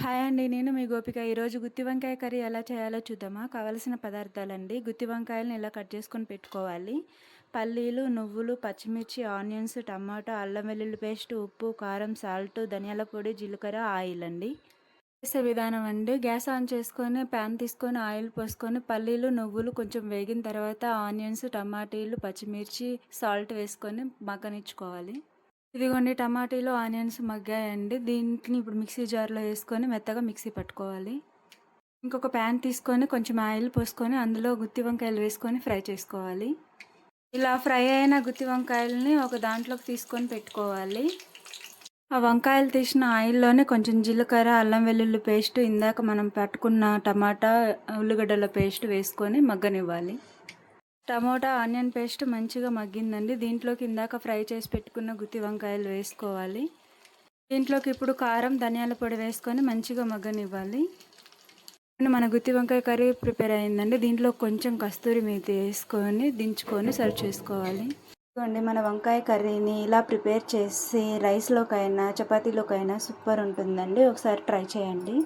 Hi అండి. నేను మీ గోపిక. ఈరోజు గుత్తి వంకాయ కర్రీ ఎలా చేయాలో చూద్దామా? కావలసిన పదార్థాలండి. గుత్తి వంకాయలను ఇలా కట్ చేసుకొని పెట్టుకోవాలి. పల్లీలు, నువ్వులు, పచ్చిమిర్చి, ఆనియన్స్, టమాటా, అల్లం వెల్లుల్లి పేస్ట్, ఉప్పు, కారం, సాల్ట్, ధనియాల పొడి, జీలకర్ర, ఆయిల్ అండి. చేసే విధానం అండి, గ్యాస్ ఆన్ చేసుకొని ప్యాన్ తీసుకొని ఆయిల్ పోసుకొని పల్లీలు, నువ్వులు కొంచెం వేగిన తర్వాత ఆనియన్స్, టమాటీలు, పచ్చిమిర్చి, సాల్ట్ వేసుకొని మగ్గనిచ్చుకోవాలి. ఇదిగోండి టమాటీలు, ఆనియన్స్ మగ్గాయండి. దీంటిని ఇప్పుడు మిక్సీ జార్‌లో వేసుకొని మెత్తగా మిక్సీ పట్టుకోవాలి. ఇంకొక ప్యాన్ తీసుకొని కొంచెం ఆయిల్ పోసుకొని అందులో గుత్తి వంకాయలు వేసుకొని ఫ్రై చేసుకోవాలి. ఇలా ఫ్రై అయిన గుత్తి వంకాయలని ఒక దాంట్లోకి తీసుకొని పెట్టుకోవాలి. ఆ వంకాయలు తీసిన ఆయిల్లోనే కొంచెం జీలకర్ర, అల్లం వెల్లుల్లి పేస్ట్, ఇందాక మనం పట్టుకున్న టమాటా, ఉల్లిగడ్డల పేస్ట్ వేసుకొని మగ్గనివ్వాలి. టమోటా, ఆనియన్ పేస్ట్ మంచిగా మగ్గిందండి. దీంట్లోకి ఇందాక ఫ్రై చేసి పెట్టుకున్న గుత్తి వంకాయలు వేసుకోవాలి. దీంట్లోకి ఇప్పుడు కారం, ధనియాల పొడి వేసుకొని మంచిగా మగ్గనివ్వాలి. మన గుత్తి వంకాయ కర్రీ ప్రిపేర్ అయిందండి. దీంట్లో కొంచెం కస్తూరి మేతి వేసుకొని దించుకొని సర్వ్ చేసుకోవాలి. ఇదిగోండి మన వంకాయ కర్రీని ఇలా ప్రిపేర్ చేసి రైస్లోకైనా చపాతీలోకైనా సూపర్ ఉంటుందండి. ఒకసారి ట్రై చేయండి.